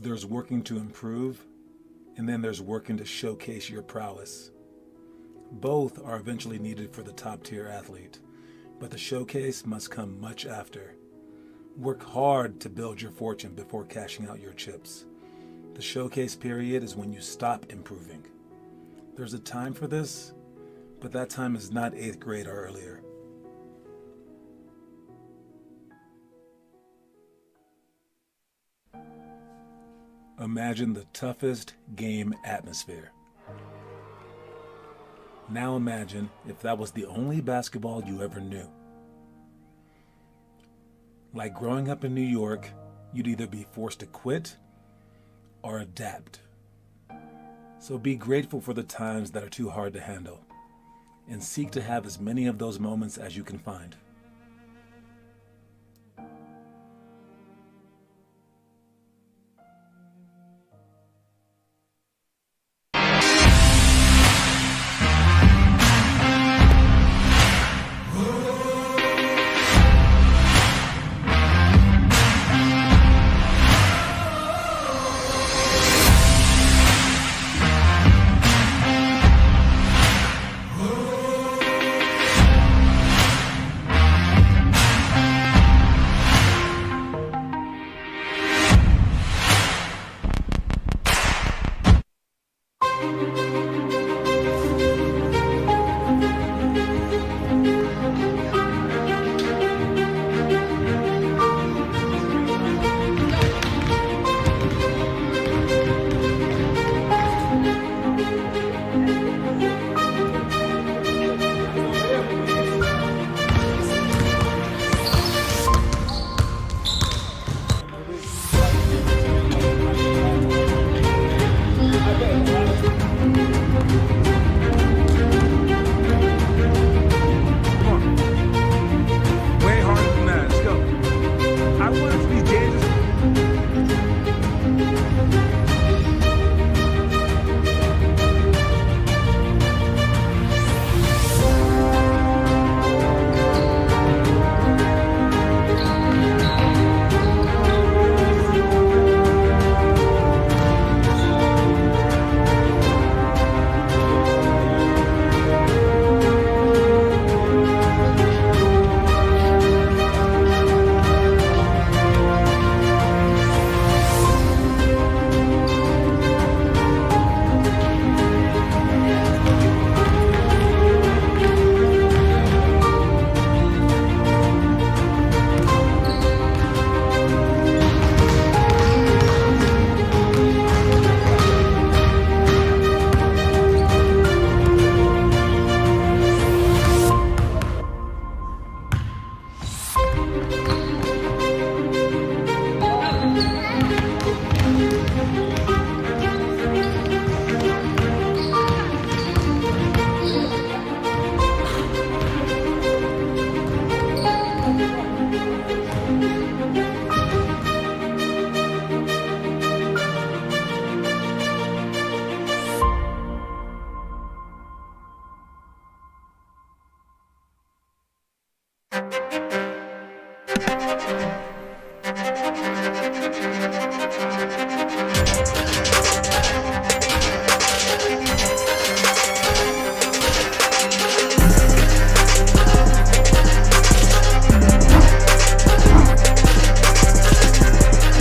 There's working to improve, and then there's working to showcase your prowess. Both are eventually needed for the top-tier athlete, but the showcase must come much after. Work hard to build your fortune before cashing out your chips. The showcase period is when you stop improving. There's a time for this, but that time is not 8th grade or earlier. Imagine the toughest game atmosphere. Now imagine if that was the only basketball you ever knew. Like growing up in New York, you'd either be forced to quit or adapt. So be grateful for the times that are too hard to handle, and seek to have as many of those moments as you can find.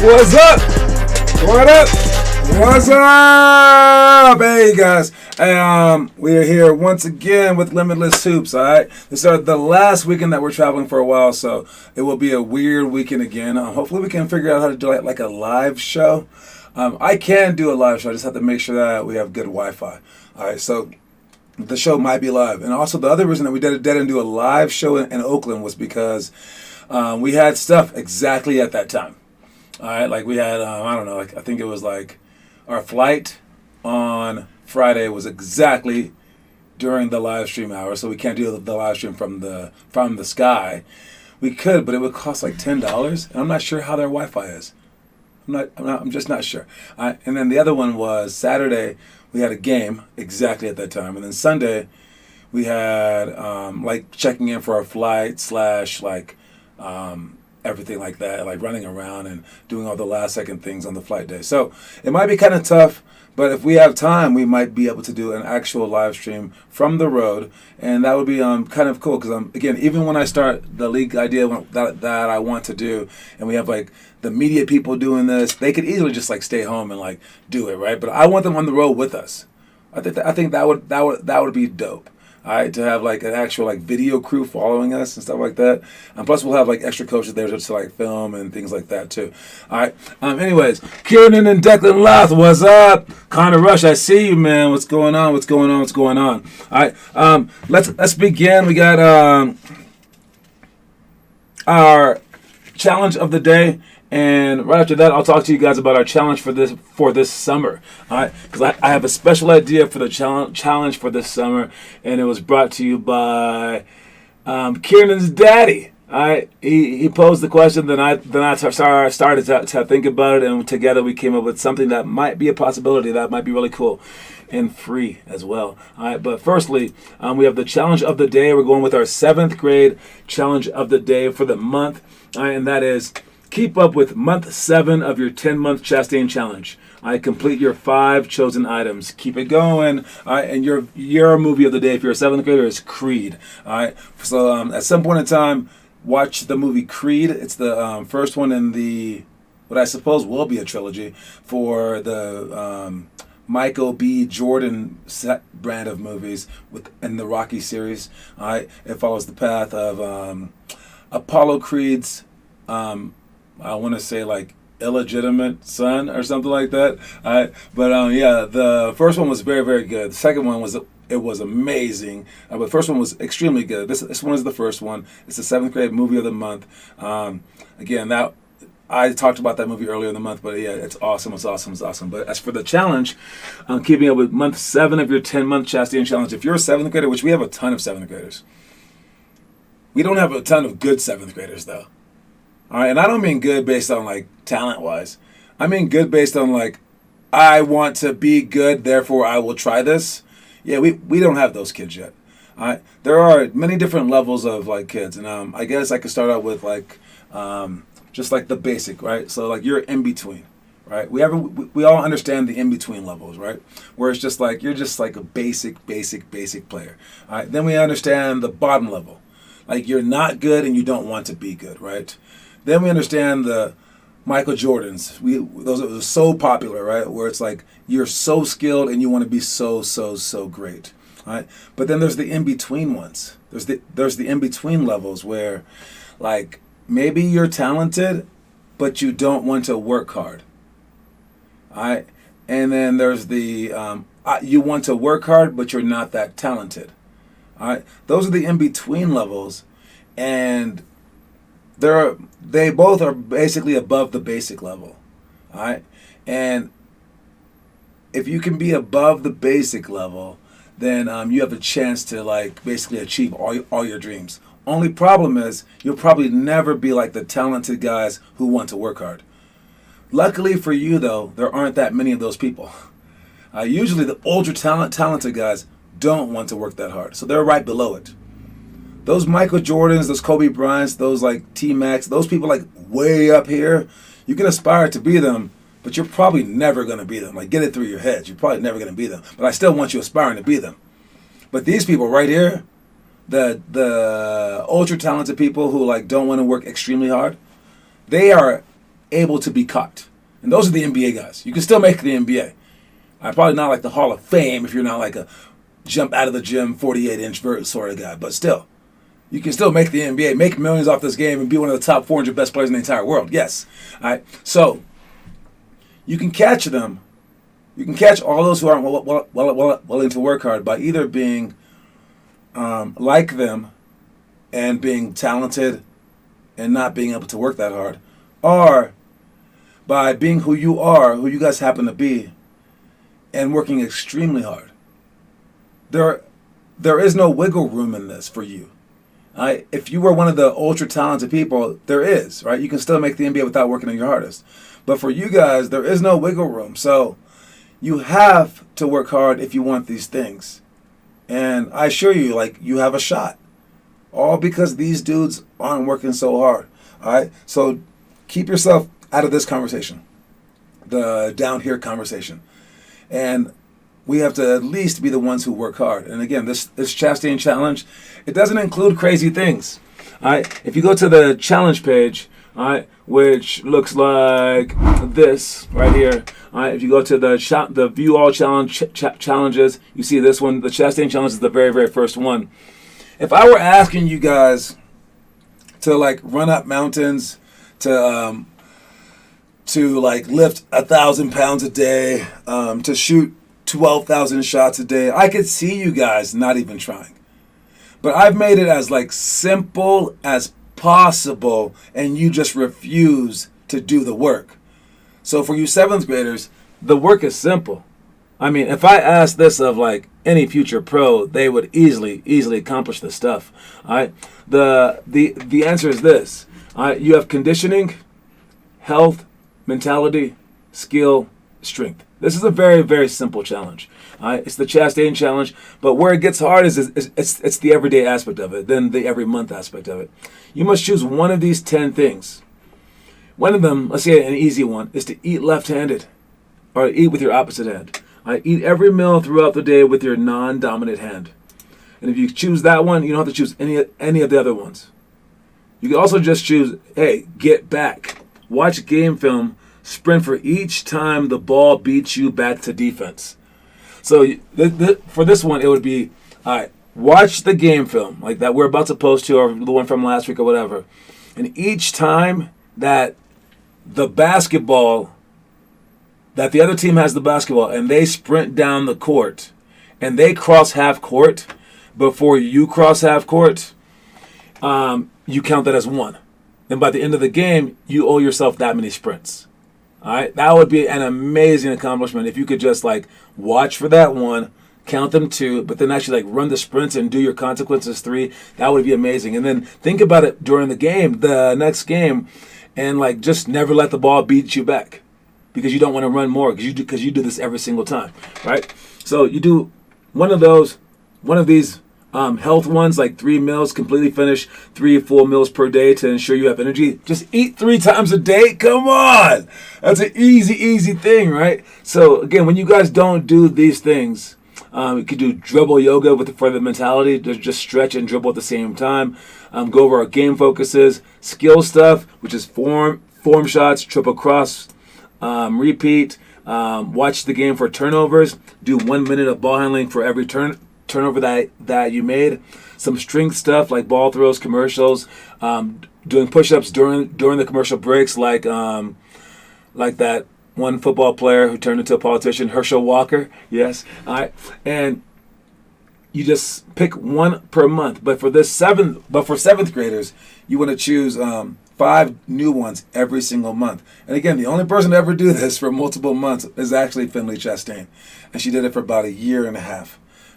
What's up? What up? What's up? Hey guys. We are here once again with Limitless Hoops, alright? This is the last weekend that we're traveling for a while, so it will be a weird weekend again. Hopefully we can figure out how to do like a live show. I can do a live show, I just have to make sure that we have good Wi-Fi. Alright, so the show might be live. And also the other reason that we didn't do a live show in Oakland was because we had stuff exactly at that time. All right, like we had, I don't know, like I think it was like our flight on Friday was exactly during the live stream hour, so we can't do the live stream from the sky. We could, but it would cost like $10, and I'm not sure how their Wi-Fi is. I'm just not sure. And then the other one was Saturday. We had a game exactly at that time, and then Sunday we had like checking in for our flight / like everything like that, like running around and doing all the last second things on the flight day. So it might be kind of tough, but if we have time, we might be able to do an actual live stream from the road, and that would be kind of cool because again, even when I start the league idea that I want to do, and we have like the media people doing this, they could easily just like stay home and like do it, right? But I want them on the road with us. I think that would be dope. All right, to have like an actual like video crew following us and stuff like that, and plus we'll have like extra coaches there to like film and things like that too. All right. Anyways, Kieran and Declan Loth, what's up? Connor Rush, I see you, man. What's going on? What's going on? What's going on? All right. Let's begin. We got our challenge of the day. And right after that, I'll talk to you guys about our challenge for this summer. All right, because I have a special idea for the challenge for this summer, and it was brought to you by Kieran's daddy. All right, he posed the question, then I started to think about it, and together we came up with something that might be a possibility, that might be really cool and free as well. All right, but firstly, we have the challenge of the day. We're going with our 7th grade challenge of the day for the month, all right, and that is keep up with month 7 of your 10-month Chastain challenge. Complete your 5 chosen items. Keep it going. All right, and your movie of the day, if you're a 7th grader, is Creed. All right, so at some point in time, watch the movie Creed. It's the first one in the what I suppose will be a trilogy for the Michael B. Jordan brand of movies in the Rocky series. All right, it follows the path of Apollo Creed's. I want to say like illegitimate son or something like that. But yeah, the first one was very, very good. The second one was amazing. But the first one was extremely good. This one is the first one. It's the 7th grade movie of the month. Again, that I talked about that movie earlier in the month, but yeah, it's awesome. It's awesome. It's awesome. But as for the challenge, keeping up with month 7 of your 10-month Chastain challenge. If you're a 7th grader, which we have a ton of 7th graders, we don't have a ton of good 7th graders though. All right, and I don't mean good based on like talent-wise. I mean good based on like, I want to be good, therefore I will try this. Yeah, we don't have those kids yet. All right, there are many different levels of like kids, and I guess I could start out with like just like the basic, right? So like you're in between, right? We all understand the in between levels, right? Where it's just like you're just like a basic player. All right, then we understand the bottom level, like you're not good and you don't want to be good, right? Then we understand the Michael Jordans. Those are so popular, right? Where it's like you're so skilled and you want to be so great, right? But then there's the in-between ones. There's the in-between levels where like maybe you're talented, but you don't want to work hard, all right? And then there's the you want to work hard, but you're not that talented, all right? Those are the in-between levels, and they both are basically above the basic level, all right? And if you can be above the basic level, then you have a chance to like basically achieve all your dreams. Only problem is you'll probably never be like the talented guys who want to work hard. Luckily for you though, there aren't that many of those people. Usually the ultra talented guys don't want to work that hard, so they're right below it. Those Michael Jordans, those Kobe Bryants, those like T-Max, those people like way up here, you can aspire to be them, but you're probably never going to be them. Like get it through your heads. You're probably never going to be them. But I still want you aspiring to be them. But these people right here, the ultra talented people who like don't want to work extremely hard, they are able to be caught. And those are the NBA guys. You can still make the NBA. Probably not like the Hall of Fame if you're not like a jump out of the gym 48-inch vert sort of guy, but still. You can still make the NBA, make millions off this game, and be one of the top 400 best players in the entire world. Yes. All right. So you can catch them. You can catch all those who aren't willing to work hard by either being like them and being talented and not being able to work that hard, or by being who you are, who you guys happen to be, and working extremely hard. There is no wiggle room in this for you. If you were one of the ultra talented people, there is, right? You can still make the NBA without working on your hardest. But for you guys, there is no wiggle room. So you have to work hard if you want these things. And I assure you, like, you have a shot. All because these dudes aren't working so hard. All right. So keep yourself out of this conversation, the down here conversation, and we have to at least be the ones who work hard. And again, this Chastain challenge, it doesn't include crazy things. All right. If you go to the challenge page, all right, which looks like this right here. All right. If you go to the view all challenges, you see this one. The Chastain challenge is the very, very first one. If I were asking you guys to like run up mountains, to like lift 1,000 pounds a day, to shoot 12,000 shots a day, I could see you guys not even trying. But I've made it as like simple as possible, and you just refuse to do the work. So for you 7th graders, the work is simple. I mean, if I asked this of like any future pro, they would easily accomplish this stuff. All right. The answer is this. All right. You have conditioning, health, mentality, skill, strength. This is a very, very simple challenge. All right. It's the Chastain challenge, but where it gets hard is it's the everyday aspect of it, then the every month aspect of it. You must choose one of these 10 things. One of them, let's say an easy one, is to eat left-handed, or eat with your opposite hand. Eat every meal throughout the day with your non-dominant hand. And if you choose that one, you don't have to choose any of the other ones. You can also just choose, hey, get back. Watch game film, sprint for each time the ball beats you back to defense. So for this one, it would be, all right, watch the game film, like that we're about to post to, or the one from last week or whatever. And each time that the basketball, that the other team has the basketball and they sprint down the court and they cross half court before you cross half court, you count that as one. And by the end of the game, you owe yourself that many sprints. All right, that would be an amazing accomplishment if you could just like watch for that one, count them 2, but then actually like run the sprints and do your consequences 3. That would be amazing. And then think about it during the game, the next game, and like just never let the ball beat you back, because you don't want to run more because you do this every single time, right? So you do one of these health ones, like 3 meals, completely finish 3 full meals per day to ensure you have energy. Just eat 3 times a day. Come on, that's an easy thing, right? So again, when you guys don't do these things, you could do dribble yoga for the mentality, just stretch and dribble at the same time. Go over our game focuses, skill stuff, which is form shots, triple cross, repeat, watch the game for turnovers, do 1 minute of ball handling for every turnover that you made. Some strength stuff like ball throws, commercials, doing push-ups during the commercial breaks, like that one football player who turned into a politician, Herschel Walker. Yes. All right. And you just pick one per month. But for 7th graders, you want to choose 5 new ones every single month. And again, the only person to ever do this for multiple months is actually Finley Chastain. And she did it for about 1.5 years.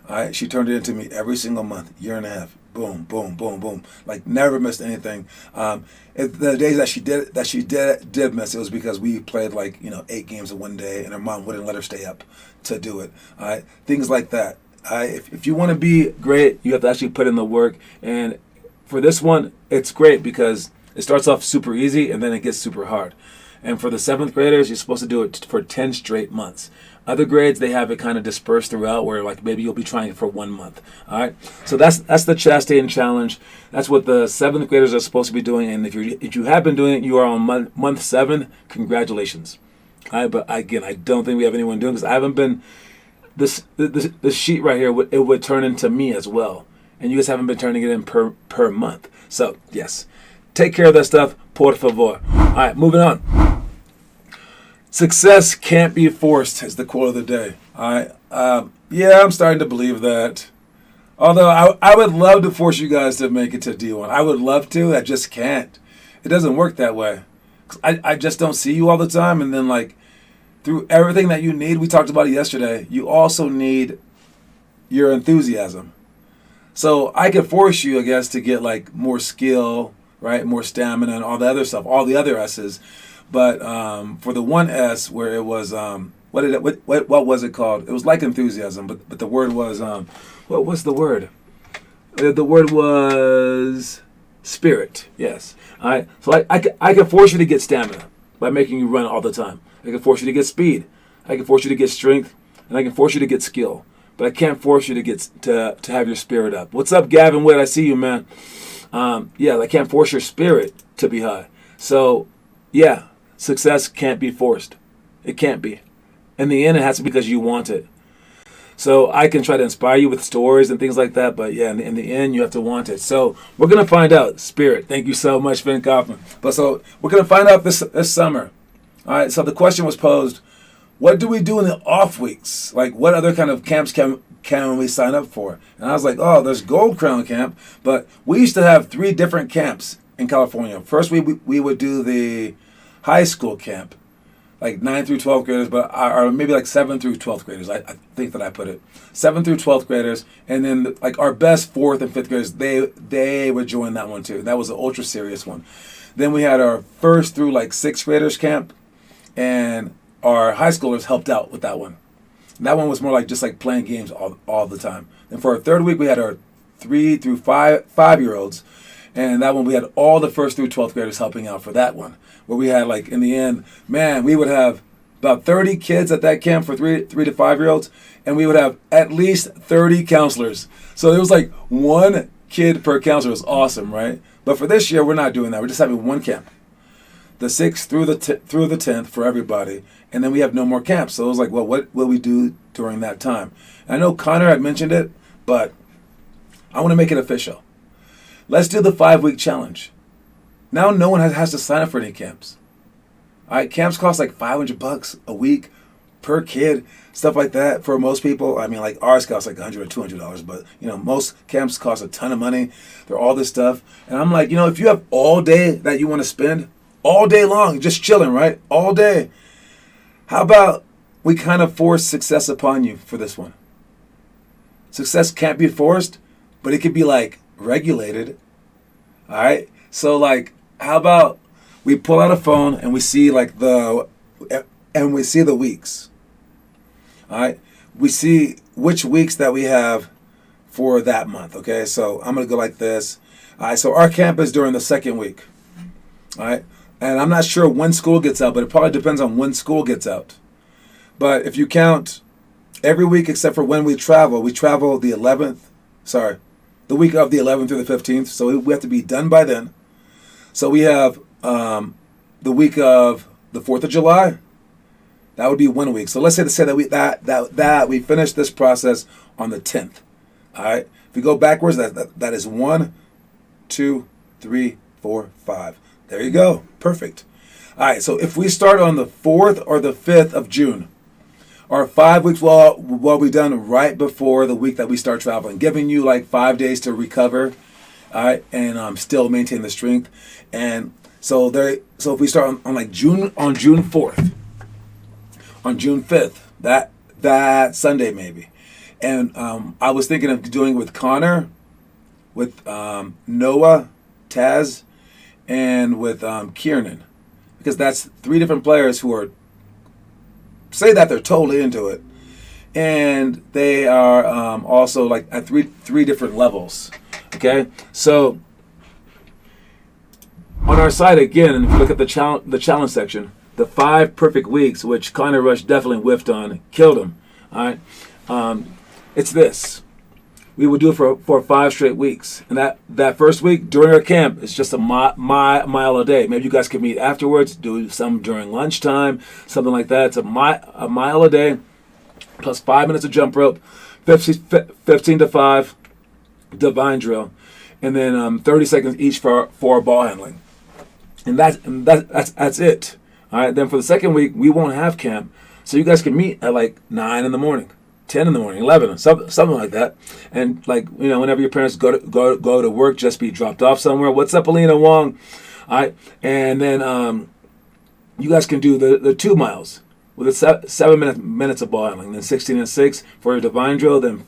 All right, she turned it into me every single month, 1.5 years. Boom, boom, boom, boom. Like never missed anything. The days that she did miss, it was because we played 8 games in one day, and her mom wouldn't let her stay up to do it. All right, things like that. All right, if you want to be great, you have to actually put in the work. And for this one, it's great because it starts off super easy and then it gets super hard. And for the 7th graders, you're supposed to do it for 10 straight months. Other grades, they have it kind of dispersed throughout, where like maybe you'll be trying it for 1 month. All right, so that's the Chastain challenge. That's what the 7th graders are supposed to be doing. And if you have been doing it, you are on month 7. Congratulations. All right, but again, I don't think we have anyone doing this. I haven't been. This sheet right here it would turn into me as well, and you guys haven't been turning it in per month. So yes, take care of that stuff, por favor. All right, moving on. Success can't be forced is the quote of the day. All right. Yeah, I'm starting to believe that. Although I would love to force you guys to make it to D1. I would love to. I just can't. It doesn't work that way. I just don't see you all the time. And then through everything that you need, we talked about it yesterday, you also need your enthusiasm. So I could force you, I guess, to get more skill, right? More stamina and all the other stuff, all the other S's. But for the one S, where it was what was it called? It was like enthusiasm, but the word was what was the word? The word was Spirit, yes. All right. So I can force you to get stamina by making you run all the time. I can force you to get speed. I can force you to get strength, and I can force you to get skill. But I can't force you to get to have your spirit up. What's up, Gavin Witt? I see you, man. Yeah, I can't force your spirit to be high. So, yeah, success can't be forced. It can't be. In the end, it has to be because you want it. So I can try to inspire you with stories and things like that, but yeah, in the end, you have to want it. So we're going to find out. Spirit, thank you so much, Finn Kaufman. But so we're going to find out this summer. All right, so the question was posed, what do we do in the off weeks? Like, what other kind of camps can we sign up for? And I was like, oh, there's Gold Crown Camp, but we used to have 3 different camps in California. First, we would do the high school camp, like 9th through 12th graders, but or maybe like 7th through 12th graders. I think that I put it 7th through 12th graders, and then like our best 4th and 5th graders, they would join that one too. That was the ultra serious one. Then we had our 1st through like 6th graders camp, and our high schoolers helped out with that one. And that one was more like just like playing games all the time. And for our 3rd week, we had our 3 through 5-year-olds, and that one we had all the 1st through 12th graders helping out for that one. Where we had like in the end, man, we would have about 30 kids at that camp for 3 to 5-year-olds, and we would have at least 30 counselors. So it was like 1 kid per counselor. It was awesome, right? But for this year, we're not doing that. We're just having 1 camp, the 6th through the 10th for everybody, and then we have no more camps. So it was like, well, what will we do during that time? And I know Connor had mentioned it, but I want to make it official. Let's do the 5-week challenge. Now no one has to sign up for any camps. All right, camps cost like $500 a week per kid, stuff like that for most people. I mean, like ours costs like $100 or $200, but you know, most camps cost a ton of money. They're all this stuff, and I'm like, you know, if you have all day that you want to spend, all day long, just chilling, right? All day. How about we kind of force success upon you for this one? Success can't be forced, but it could be like regulated. All right, so like, how about we pull out a phone and we see like the weeks. All right, we see which weeks that we have for that month. Okay, so I'm gonna go like this. All right, so our camp is during the 2nd week. All right, and I'm not sure when school gets out, but it probably depends on when school gets out. But if you count every week except for when we travel the 11th. Sorry, the week of the 11th through the 15th. So we have to be done by then. So we have the week of the 4th of July. That would be 1 week. So let's say that we finish this process on the 10th. All right. If we go backwards, that is 1, 2, 3, 4, 5. There you go. Perfect. All right. So if we start on the 4th or the 5th of June, our 5 weeks will be done right before the week that we start traveling, giving you like 5 days to recover. All right, and still maintain the strength. And so if we start on June 4th, on June 5th, that Sunday maybe. And I was thinking of doing it with Connor, with Noah, Taz, and with Kiernan, because that's 3 different players who are say that they're totally into it, and they are also like at three different levels. Okay, so on our side again, and if you look at the challenge section, the 5 perfect weeks, which Connor Rush definitely whiffed on, killed him. All right, it's this. We would do it for 5 straight weeks, and that first week during our camp, it's just a mile a day. Maybe you guys could meet afterwards, do some during lunchtime, something like that. It's a mile a day, plus 5 minutes of jump rope, 15 to 5. Divine drill, and then 30 seconds each for ball handling, and that's it. All right. Then for the 2nd week, we won't have camp, so you guys can meet at like 9 in the morning, 10 in the morning, 11, something like that. And like, you know, whenever your parents go to work, just be dropped off somewhere. What's up, Alina Wong? All right, and then you guys can do the 2 miles with 7 minutes of ball handling, then 16 and 6 for your divine drill, then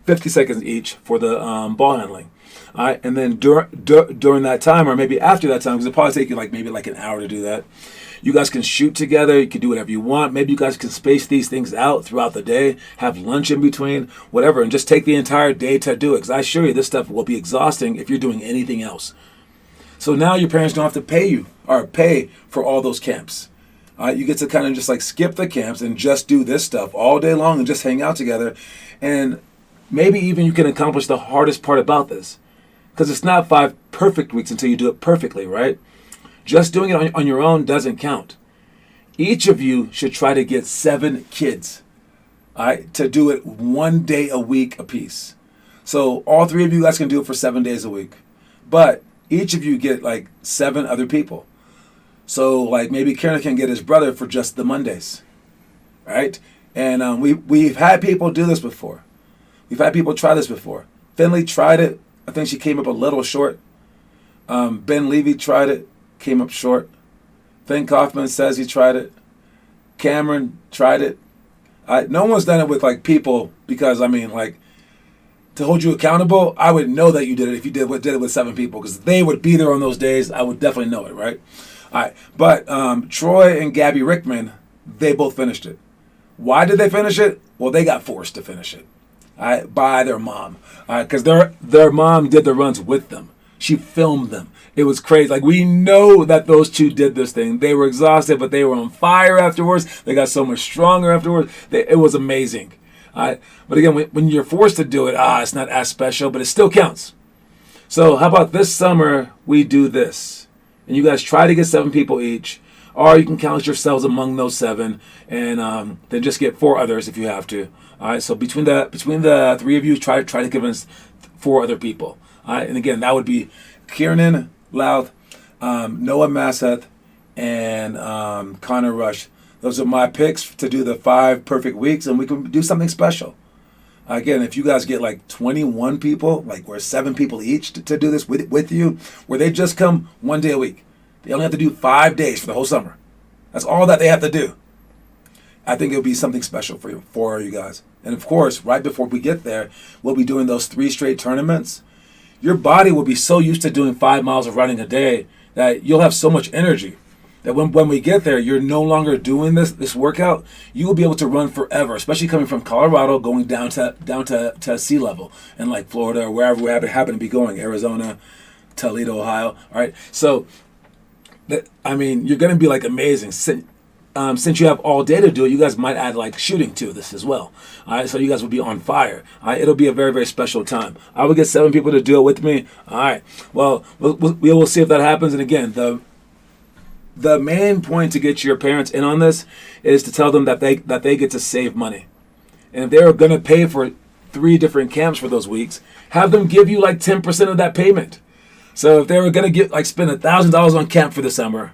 50 seconds each for the ball handling. All right, and then during that time, or maybe after that time, because it'll probably take you maybe an hour to do that, you guys can shoot together. You can do whatever you want. Maybe you guys can space these things out throughout the day, have lunch in between, whatever, and just take the entire day to do it. Because I assure you, this stuff will be exhausting if you're doing anything else. So now your parents don't have to pay for all those camps. You get to kind of just like skip the camps and just do this stuff all day long and just hang out together. And maybe even you can accomplish the hardest part about this. Because it's not 5 perfect weeks until you do it perfectly, right? Just doing it on your own doesn't count. Each of you should try to get 7 kids, all right, to do it 1 day a week apiece. So all 3 of you guys can do it for 7 days a week. But each of you get like 7 other people. So like maybe Karen can get his brother for just the Mondays, right? And we've had people do this before. We've had people try this before. Finley tried it. I think she came up a little short. Ben Levy tried it, came up short. Finn Kaufman says he tried it. Cameron tried it. No one's done it with like people because I mean like to hold you accountable. I would know that you did it if you did it with 7 people because they would be there on those days. I would definitely know it, right? All right, but Troy and Gabby Rickman, they both finished it. Why did they finish it? Well, they got forced to finish it, all right, by their mom, all right, because their mom did the runs with them. She filmed them. It was crazy. Like we know that those 2 did this thing. They were exhausted, but they were on fire afterwards. They got so much stronger afterwards. It was amazing. All right, but again, when you're forced to do it, it's not as special, but it still counts. So how about this summer we do this? And you guys try to get 7 people each, or you can count yourselves among those 7, and then just get 4 others if you have to. All right. So between the 3 of you, try to convince 4 other people. All right. And again, that would be Kiernan Louth, Noah Masseth, and Connor Rush. Those are my picks to do the 5 perfect weeks, and we can do something special. Again, if you guys get like 21 people, like we're 7 people each to do this with you, where they just come 1 day a week. They only have to do 5 days for the whole summer. That's all that they have to do. I think it'll be something special for you guys. And of course, right before we get there, we'll be doing those 3 straight tournaments. Your body will be so used to doing 5 miles of running a day that you'll have so much energy that when we get there, you're no longer doing this workout. You will be able to run forever, especially coming from Colorado, going down to sea level, and like Florida or wherever we happen to be going, Arizona, Toledo, Ohio. All right, so I mean, you're going to be like amazing. Since you have all day to do it, you guys might add like shooting to this as well. All right, so you guys will be on fire. All right, it'll be a very, very special time. I will get 7 people to do it with me. All right, well, we will see if that happens. And again, the main point to get your parents in on this is to tell them that they get to save money. And if they're going to pay for 3 different camps for those weeks, have them give you like 10% of that payment. So if they were going to spend $1,000 on camp for the summer,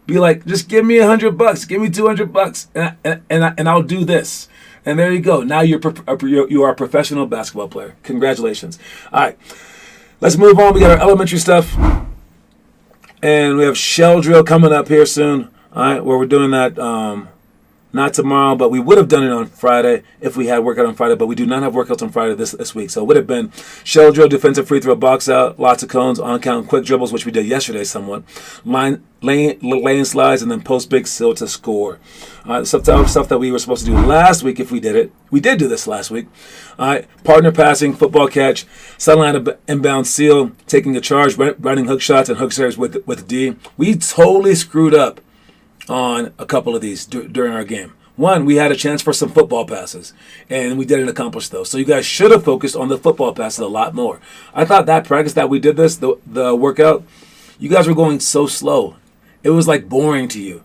be like, just give me $100, give me $200, and I'll do this. And there you go. Now you are a professional basketball player. Congratulations. All right, let's move on. We got our elementary stuff. And we have shell drill coming up here soon, all right, where we're doing that not tomorrow, but we would have done it on Friday if we had workout on Friday, but we do not have workouts on Friday this week. So it would have been shell drill, defensive free throw, box out, lots of cones, on count, quick dribbles, which we did yesterday somewhat, lane slides, and then post big seal to score. Stuff that we were supposed to do last week if we did it. We did do this last week. All right, partner passing, football catch, sideline inbound seal, taking a charge, running hook shots and hook serves with D. We totally screwed up on a couple of these during our game. One, we had a chance for some football passes, and we didn't accomplish those. So you guys should have focused on the football passes a lot more. I thought that practice that we did this, the workout, you guys were going so slow. It was like boring to you.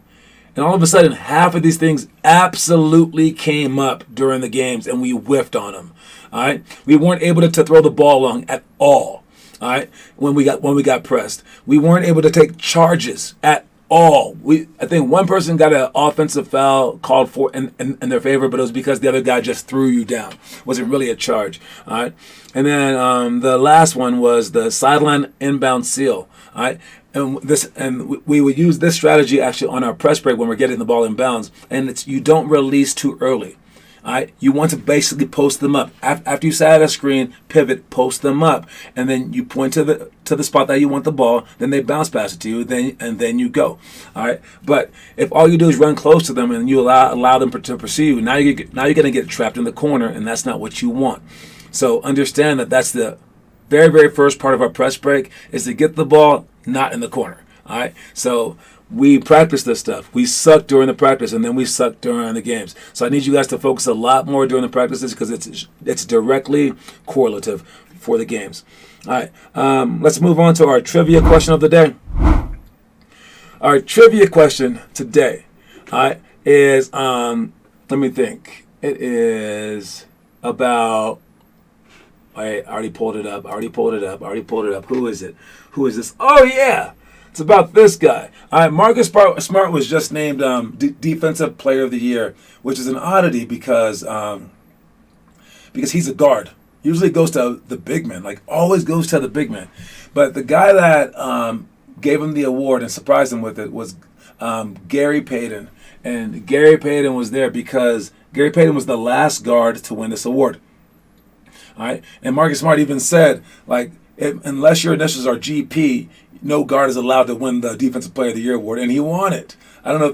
And all of a sudden, half of these things absolutely came up during the games, and we whiffed on them. All right, we weren't able to throw the ball long at all. All right, when we got pressed, we weren't able to take charges at all. I think one person got an offensive foul called for in their favor, but it was because the other guy just threw you down. It wasn't really a charge. All right, and then the last one was the sideline inbound seal. All right. And we would use this strategy actually on our press break when we're getting the ball in bounds, and it's you don't release too early. All right, you want to basically post them up after you set a screen, pivot, post them up, and then you point to the spot that you want the ball. Then they bounce pass it to you, then you go. All right, but if all you do is run close to them and you allow them to pursue you, now you're going to get trapped in the corner, and that's not what you want. So understand that that's the very, very first part of our press break is to get the ball not in the corner. All right, so we practice this stuff. We suck during the practice, and then we suck during the games. So I need you guys to focus a lot more during the practices because it's directly correlative for the games. All right, let's move on to our trivia question of the day. Our trivia question today, all right, is let me think. It is about. I already pulled it up. Who is it? Who is this? Oh yeah. It's about this guy. All right, Marcus Smart was just named Defensive Player of the Year, which is an oddity because he's a guard. Usually goes to the big man, like always goes to the big man. But the guy that gave him the award and surprised him with it was Gary Payton. And Gary Payton was there because Gary Payton was the last guard to win this award. All right, and Marcus Smart even said, like, unless your initials are GP, no guard is allowed to win the Defensive Player of the Year award, and he won it. I don't know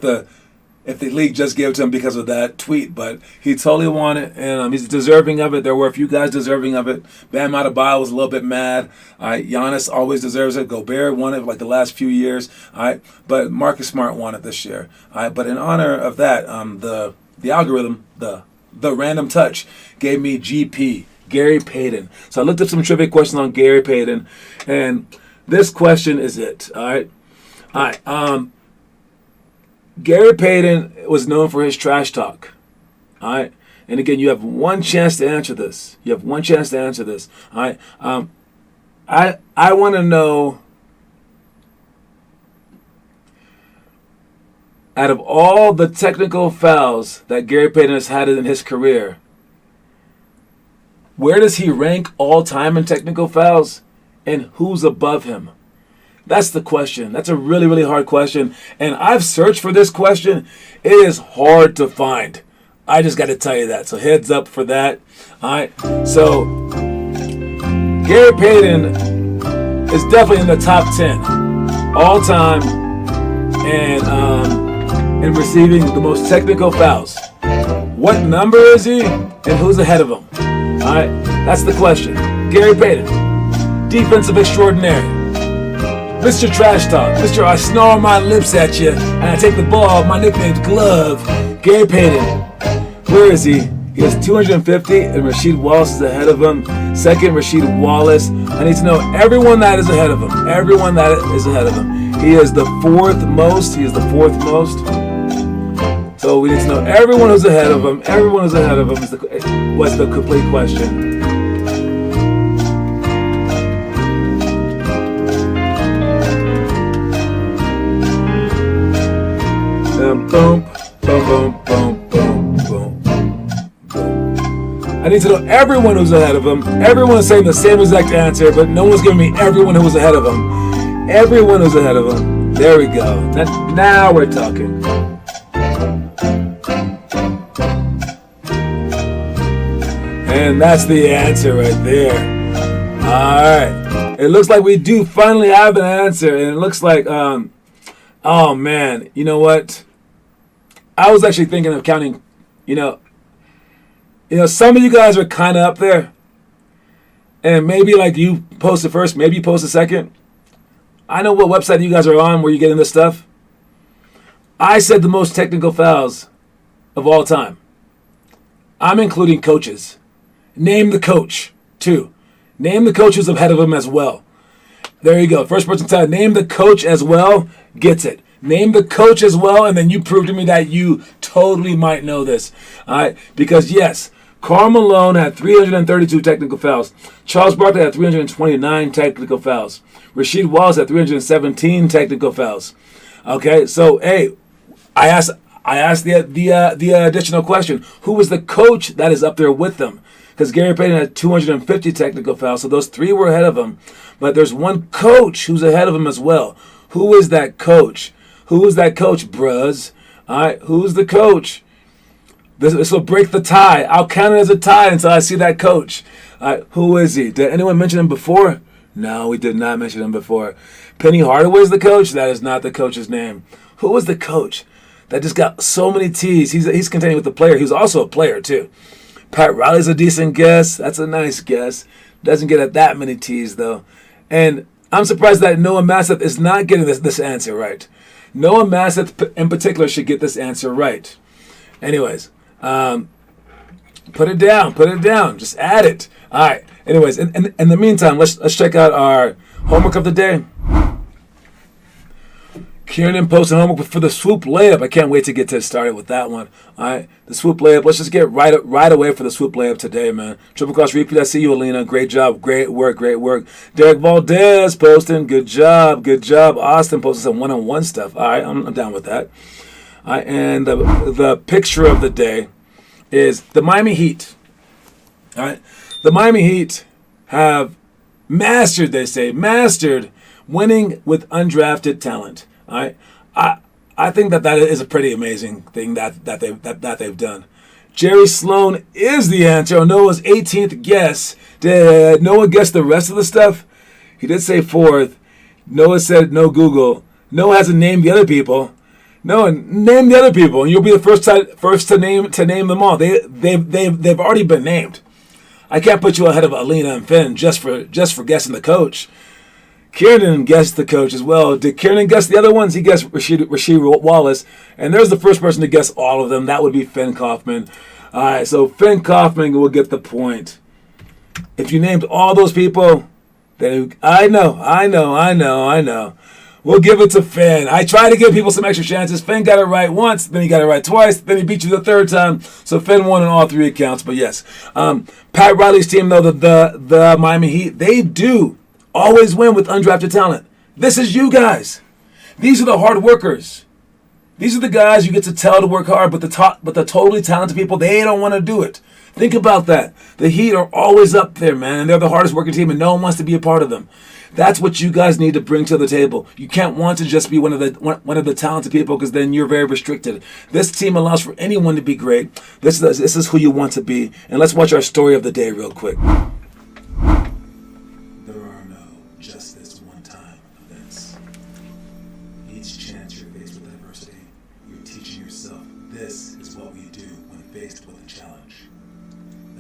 if the league just gave it to him because of that tweet, but he totally won it, and he's deserving of it. There were a few guys deserving of it. Bam Adebayo was a little bit mad. Giannis always deserves it. Gobert won it like the last few years. But Marcus Smart won it this year. But in honor of that, the algorithm, the random touch, gave me GP, Gary Payton. So I looked up some trivia questions on Gary Payton, and this question is it. All right. Gary Payton was known for his trash talk. All right. And again, you have one chance to answer this. All right. I want to know, out of all the technical fouls that Gary Payton has had in his career, where does he rank all time in technical fouls? And who's above him? That's the question. That's a really, really hard question. And I've searched for this question. It is hard to find. I just got to tell you that. So heads up for that. All right. So Gary Payton is definitely in the top 10 all time and in receiving the most technical fouls. What number is he and who's ahead of him? All right. That's the question. Gary Payton. Defensive extraordinaire, Mr. Trash Talk, Mr. I snarl my lips at you and I take the ball, my nickname's Glove, Gary Payton. Where is he? He has 250 and Rasheed Wallace is ahead of him. Second, Rasheed Wallace. I need to know everyone that is ahead of him. He is the fourth most. So we need to know everyone who's ahead of him. What's the complete question? Boom. I need to know everyone who's ahead of him. Everyone's saying the same exact answer, but no one's giving me everyone who was ahead of him. Everyone who's ahead of him. There we go. Now we're talking. And that's the answer right there. All right. It looks like we do finally have an answer, and it looks like, oh man, you know what? I was actually thinking of counting, some of you guys are kind of up there. And maybe like you posted first, maybe you posted second. I know what website you guys are on where you're getting this stuff. I said the most technical fouls of all time. I'm including coaches. Name the coach, too. Name the coach who's ahead of him as well. There you go. First person to name the coach as well gets it. Name the coach as well, and then you prove to me that you totally might know this. All right? Because, yes, Karl Malone had 332 technical fouls. Charles Barkley had 329 technical fouls. Rasheed Wallace had 317 technical fouls. Okay? So, hey, I asked the additional question. Who was the coach that is up there with them? Because Gary Payton had 250 technical fouls, so those three were ahead of him. But there's one coach who's ahead of him as well. Who is that coach? Who is that coach, bruz? All right, who's the coach? This will break the tie. I'll count it as a tie until I see that coach. All right, who is he? Did anyone mention him before? No, we did not mention him before. Penny Hardaway's the coach? That is not the coach's name. Who was the coach that just got so many T's? He's contending with the player. He was also a player, too. Pat Riley's a decent guess. That's a nice guess. Doesn't get at that many T's, though. And I'm surprised that Noah Masseth is not getting this answer right. Noah Masseth in particular should get this answer right. Anyways, put it down, just add it. All right. Anyways, in the meantime, let's check out our homework of the day. Kieran posted homework for the swoop layup. I can't wait to get started with that one. All right, the swoop layup. Let's just get right away for the swoop layup today, man. Triple cross repeat. I see you, Alina. Great job. Great work. Derek Valdez posting. Good job. Austin posting some one-on-one stuff. All right, I'm down with that. All right, and the picture of the day is the Miami Heat. All right, the Miami Heat have mastered winning with undrafted talent. All right, I think that is a pretty amazing thing that they've done. Jerry Sloan is the answer on Noah's 18th guess. Did Noah guess the rest of the stuff? He did say 4th. Noah said no Google. Noah hasn't named the other people. Noah, name the other people, and you'll be the first to name them all. They've already been named. I can't put you ahead of Alina and Finn just for guessing the coach. Kieran guessed the coach as well. Did Kieran guess the other ones? He guessed Rasheed Wallace. And there's the first person to guess all of them. That would be Finn Kaufman. All right, so Finn Kaufman will get the point. If you named all those people, then I know. We'll give it to Finn. I try to give people some extra chances. Finn got it right once, then he got it right twice, then he beat you the third time. So Finn won on all 3 accounts. But yes, Pat Riley's team, though, the Miami Heat, they do always win with undrafted talent. This is you guys. These are the hard workers. These are the guys you get to tell to work hard, but the totally talented people, they don't want to do it. Think about that. The Heat are always up there, man, and they're the hardest working team, and no one wants to be a part of them. That's what you guys need to bring to the table. You can't want to just be one of the talented people, because then you're very restricted. This team allows for anyone to be great. This is who you want to be. And let's watch our story of the day real quick.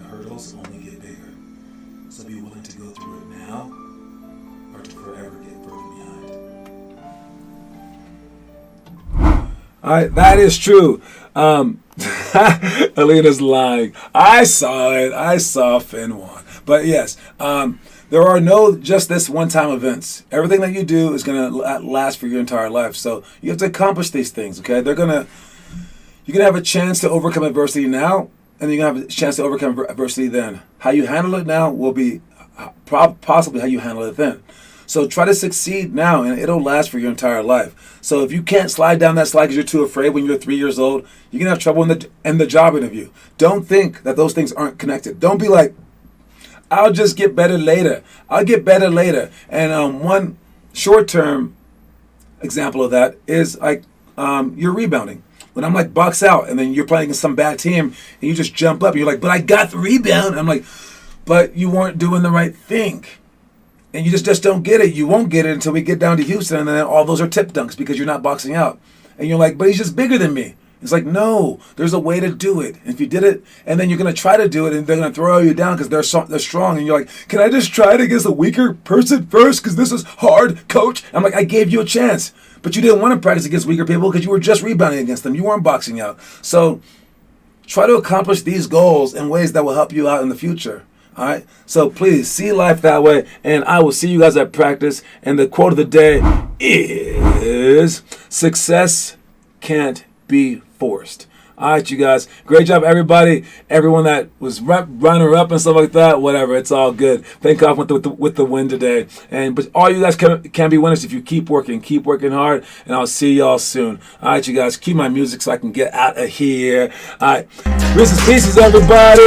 Hurdles only get bigger, so be willing to go through it now or to forever get further behind. All right, that is true. Alina's lying. I saw it. I saw Finn won. But yes, there are no just this one-time events. Everything that you do is going to last for your entire life. So you have to accomplish these things, okay? You're going to have a chance to overcome adversity now, and you're going to have a chance to overcome adversity then. How you handle it now will be possibly how you handle it then. So try to succeed now, and it'll last for your entire life. So if you can't slide down that slide because you're too afraid when you're 3 years old, you're going to have trouble in the job interview. Don't think that those things aren't connected. Don't be like, I'll just get better later. I'll get better later. And one short-term example of that is like you're rebounding. When I'm like box out and then you're playing against some bad team and you just jump up and you're like, but I got the rebound. And I'm like, but you weren't doing the right thing. And you just don't get it. You won't get it until we get down to Houston, and then all those are tip dunks because you're not boxing out. And you're like, but he's just bigger than me. It's like, no, there's a way to do it. And if you did it, and then you're going to try to do it, and they're going to throw you down because they're strong. And you're like, can I just try it against a weaker person first because this is hard, coach? I'm like, I gave you a chance. But you didn't want to practice against weaker people because you were just rebounding against them. You weren't boxing out. So try to accomplish these goals in ways that will help you out in the future. All right? So please see life that way. And I will see you guys at practice. And the quote of the day is, success can't be forced. All right, you guys. Great job, everybody. Everyone that was runner-up and stuff like that, whatever. It's all good. Thank God with the win today. But all you guys can be winners if you keep working hard. And I'll see y'all soon. All right, you guys. Keep my music so I can get out of here. All right. Reese's Pieces, everybody.